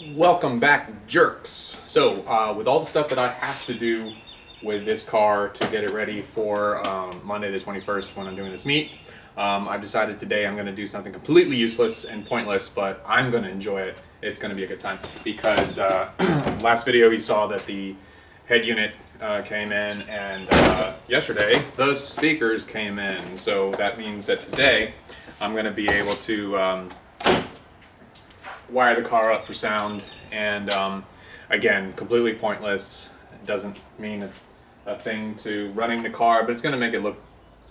Welcome back, jerks. So, with all the stuff that I have to do with this car to get it ready for Monday the 21st when I'm doing this meet, I've decided today I'm going to do something completely useless and pointless, but I'm going to enjoy it. It's going to be a good time because last video you saw that the head unit came in, and yesterday the speakers came in. So that means that today I'm going to be able to wire the car up for sound, and again, completely pointless. It doesn't mean a thing to running the car, but it's going to make it look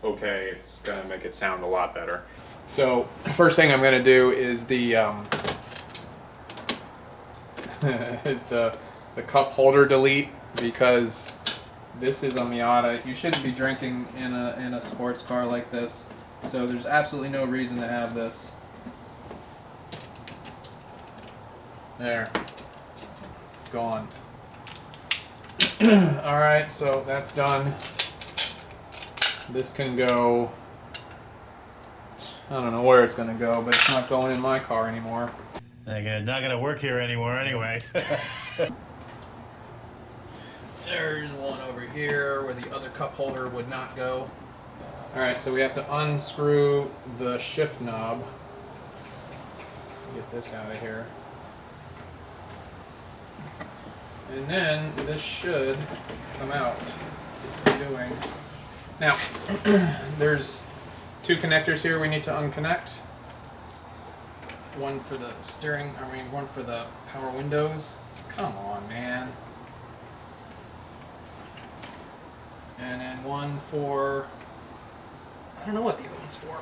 okay. It's going to make it sound a lot better. So first thing I'm going to do is the cup holder delete, because this is a Miata. You shouldn't be drinking in a sports car like this, so there's absolutely no reason to have this. There. Gone. Alright, so that's done. This can go... I don't know where it's going to go, but it's not going in my car anymore. Not going to work here anymore anyway. There's one over here where the other cup holder would not go. Alright, so we have to unscrew the shift knob. Get this out of here. And then this should come out. Doing. Now, there's two connectors here we need to unconnect. One for the one for the power windows. Come on, man. And then one for, I don't know what the other one's for.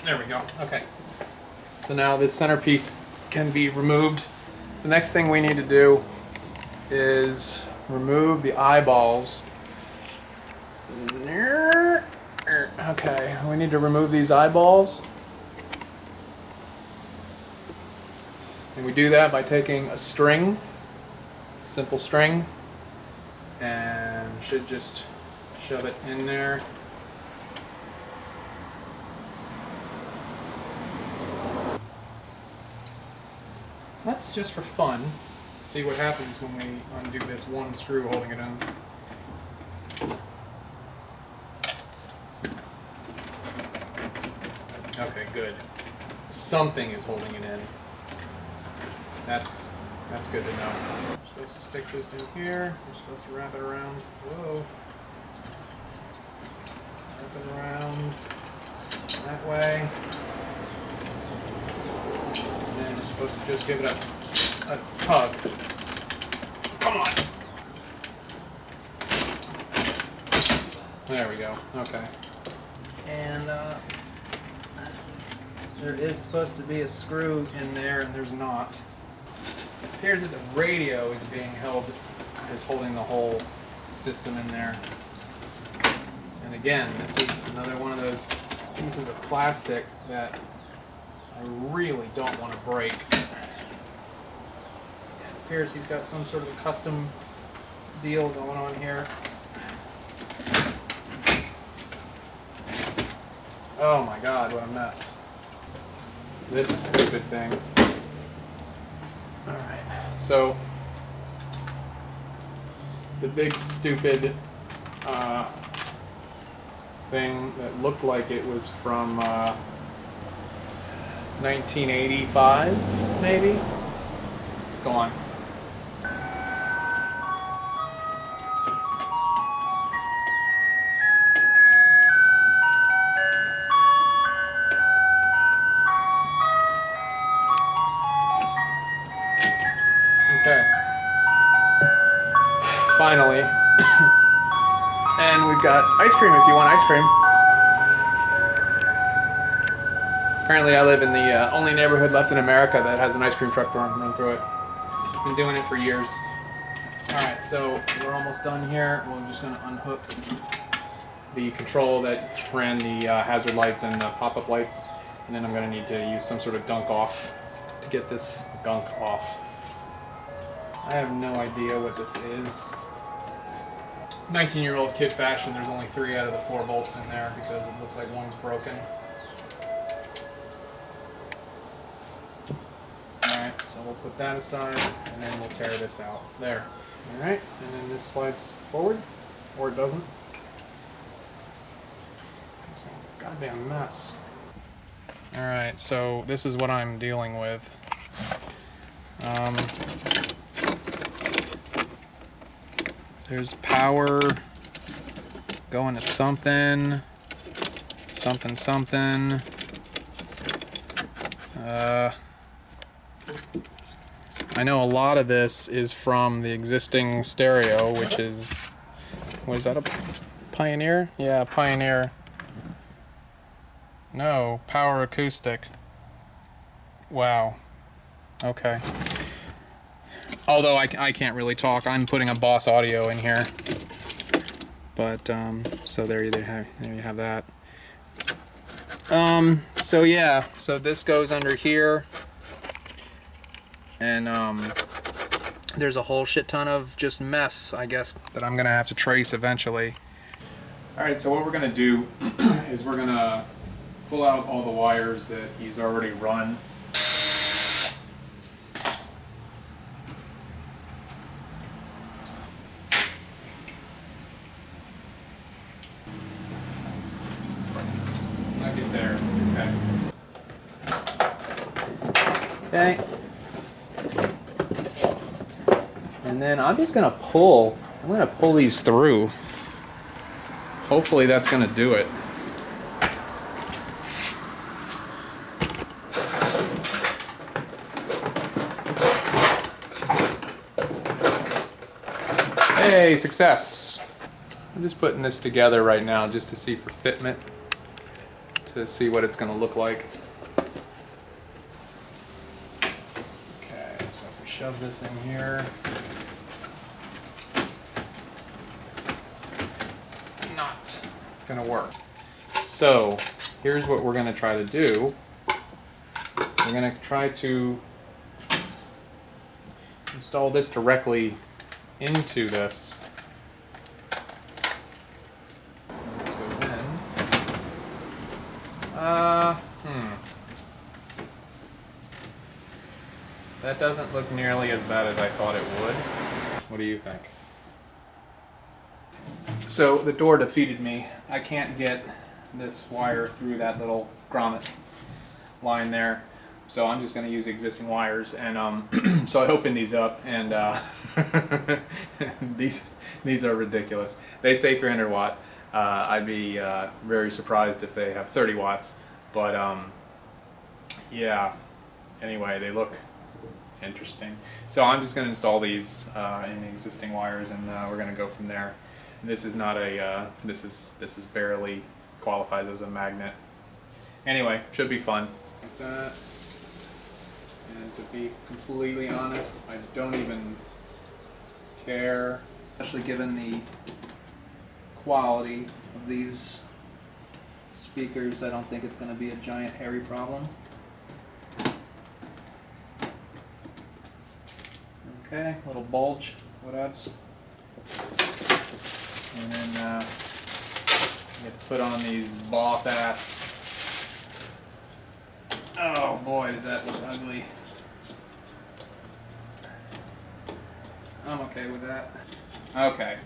There we go. Okay. So now this centerpiece can be removed. The next thing we need to do is remove the eyeballs. Okay, we need to remove these eyeballs. And we do that by taking a string, simple string, and should just shove it in there. That's just for fun. See what happens when we undo this one screw holding it in. Okay, good. Something is holding it in. That's good to know. We're supposed to stick this in here. We're supposed to wrap it around. Whoa. Wrap it around that way. And then we're supposed to just give it a tug. Come on! There we go. Okay. And there is supposed to be a screw in there, and there's not. It appears that the radio is holding the whole system in there. And again, this is another one of those pieces of plastic that I really don't want to break. It appears he's got some sort of a custom deal going on here. Oh my god, what a mess. This stupid thing. Alright, so the big stupid thing that looked like it was from 1985, maybe? Gone. Okay. Finally. And we've got ice cream if you want ice cream. Apparently I live in the only neighborhood left in America that has an ice cream truck run through it. It's been doing it for years. Alright, so we're almost done here. We're just going to unhook the control that ran the hazard lights and the pop-up lights. And then I'm going to need to use some sort of gunk off to get this gunk off. I have no idea what this is. 19-year-old kid fashion, there's only 3 out of the 4 bolts in there because it looks like one's broken. Alright, So we'll put that aside, and then we'll tear this out. There. All right, and then this slides forward, or it doesn't. This thing's a goddamn mess. All right, so this is what I'm dealing with. There's power going to something. I know a lot of this is from the existing stereo, which is, what is that, a Pioneer? Yeah, Pioneer. No, Power Acoustic. Wow. Okay. Although I can't really talk, I'm putting a Boss Audio in here. But, so there you have that. So yeah, so this goes under here. And, there's a whole shit ton of just mess, I guess, that I'm gonna have to trace eventually. Alright, so what we're gonna do is we're gonna pull out all the wires that he's already run. I'll get there. Okay. Okay. And then I'm just gonna pull these through. Hopefully that's gonna do it. Hey, success! I'm just putting this together right now just to see for fitment, to see what it's gonna look like. Okay, so if we shove this in here. Not gonna work. So here's what we're gonna try to do. We're gonna try to install this directly into this. This goes in. That doesn't look nearly as bad as I thought it would. What do you think? So the door defeated me. I can't get this wire through that little grommet line there. So I'm just going to use existing wires, and so I opened these up, and these are ridiculous. They say 300 watt. I'd be very surprised if they have 30 watts, but yeah. Anyway, they look interesting. So I'm just going to install these in the existing wires, and we're going to go from there. This is not a this is barely qualifies as a magnet. Anyway, should be fun. Like that. And to be completely honest, I don't even care, especially given the quality of these speakers. I don't think it's going to be a giant hairy problem. Okay, little bulge, what else? And then you have to put on these boss ass. Oh boy, does that look ugly. I'm okay with that. Okay.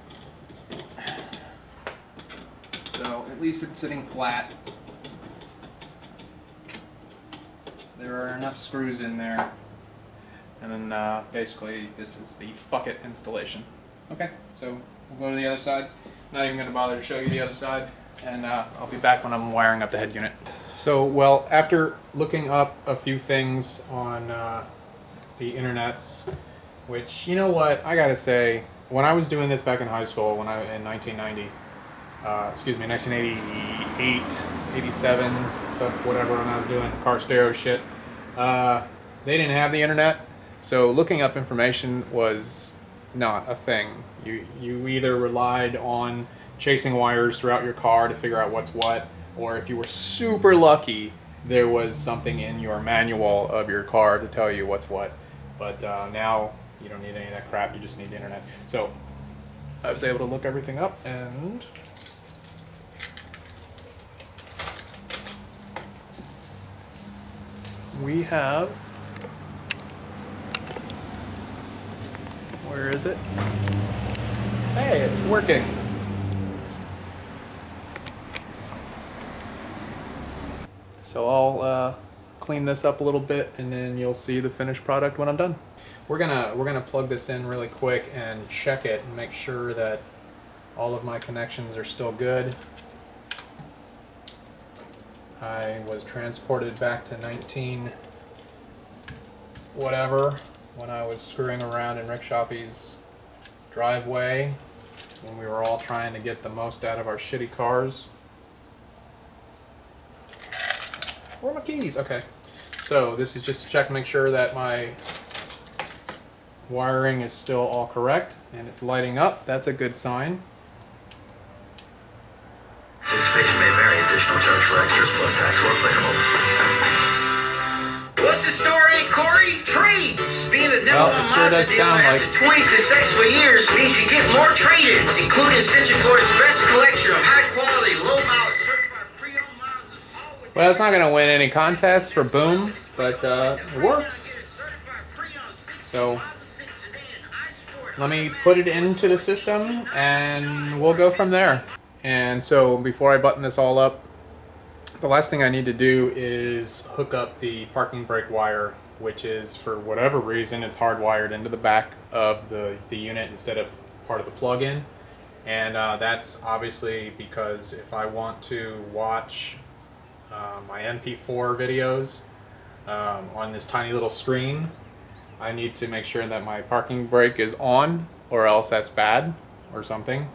So at least it's sitting flat. There are enough screws in there. And then basically this is the fuck it installation. Okay, so we'll go to the other side. Not even going to bother to show you the other side. And I'll be back when I'm wiring up the head unit. So, well, after looking up a few things on the internets, which, you know what, I gotta say, when I was doing this back in high school, in 1990, 1988, 87, stuff, whatever, when I was doing car stereo shit, they didn't have the internet, so looking up information was not a thing. You either relied on chasing wires throughout your car to figure out what's what, or if you were super lucky, there was something in your manual of your car to tell you what's what. But now you don't need any of that crap, you just need the internet. So I was able to look everything up, and we have Where is it? Hey, it's working. So I'll clean this up a little bit, and then you'll see the finished product when I'm done. We're gonna plug this in really quick and check it and make sure that all of my connections are still good. I was transported back to 19 whatever when I was screwing around in Rick Shoppy's driveway when we were all trying to get the most out of our shitty cars. Where are my keys? Okay. So this is just to check, make sure that my wiring is still all correct and it's lighting up. That's a good sign. Participation may vary. Additional charge for extras plus tax or applicable. What's the story, Corey? Trades! Being the number one Mazda dealer after 20 successful years means you get more trade-ins, including Central Florida's best collection of high-quality, low-mileage, certified pre-owned Mazdas. Well, it's not going to win any contests for Boom, but it works. So let me put it into the system and we'll go from there. And so before I button this all up, the last thing I need to do is hook up the parking brake wire, which is, for whatever reason, it's hardwired into the back of the unit instead of part of the plug-in. And that's obviously because if I want to watch my MP4 videos on this tiny little screen, I need to make sure that my parking brake is on, or else that's bad or something.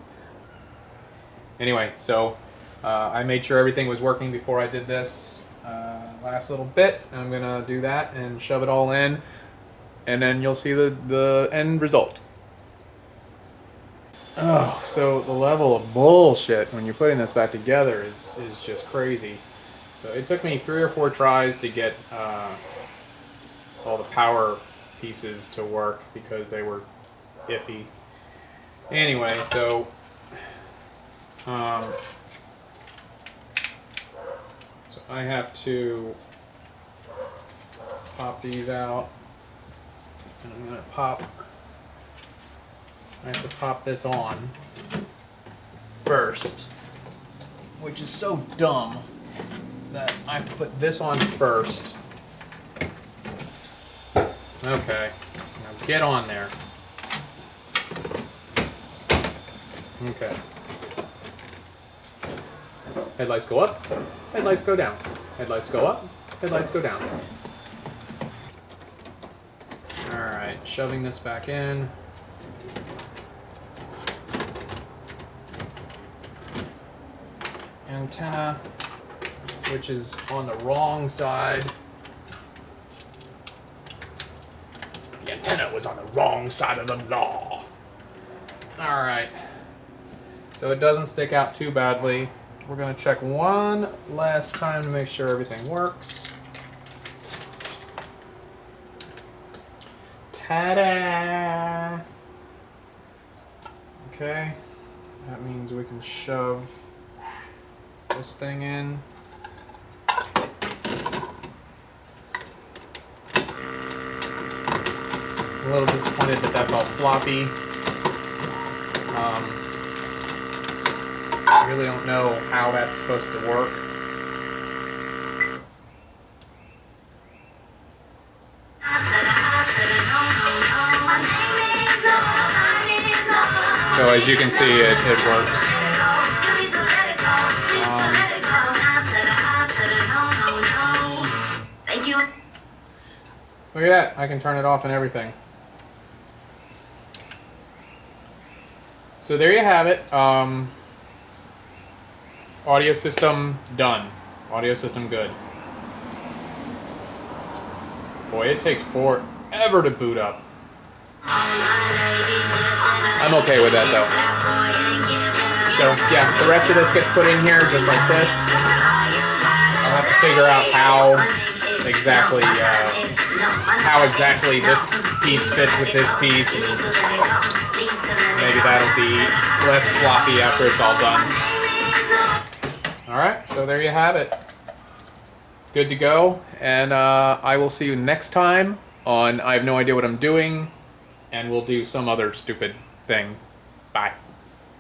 Anyway, so I made sure everything was working before I did this last little bit. I'm gonna do that and shove it all in, and then you'll see the end result. Oh, so the level of bullshit when you're putting this back together is just crazy. So it took me 3 or 4 tries to get all the power pieces to work because they were iffy. Anyway, so I have to pop these out, and I'm gonna I have to pop this on first, which is so dumb that I have to put this on first. Okay, now get on there. Okay. Headlights go up, headlights go down. Headlights go up, headlights go down. Alright, shoving this back in. Antenna, which is on the wrong side. The antenna was on the wrong side of the law. Alright. So it doesn't stick out too badly. We're going to check one last time to make sure everything works. Ta-da! Okay. That means we can shove this thing in. I'm a little disappointed that that's all floppy. I really don't know how that's supposed to work. So as you can see, it works. Thank you. Look at that, I can turn it off and everything. So there you have it. Audio system done. Audio system good. Boy, it takes forever to boot up. I'm okay with that though. So yeah, the rest of this gets put in here just like this. I'll have to figure out how exactly this piece fits with this piece. And maybe that'll be less floppy after it's all done. Alright, so there you have it. Good to go. And I will see you next time on I Have No Idea What I'm Doing. and we'll do some other stupid thing. Bye.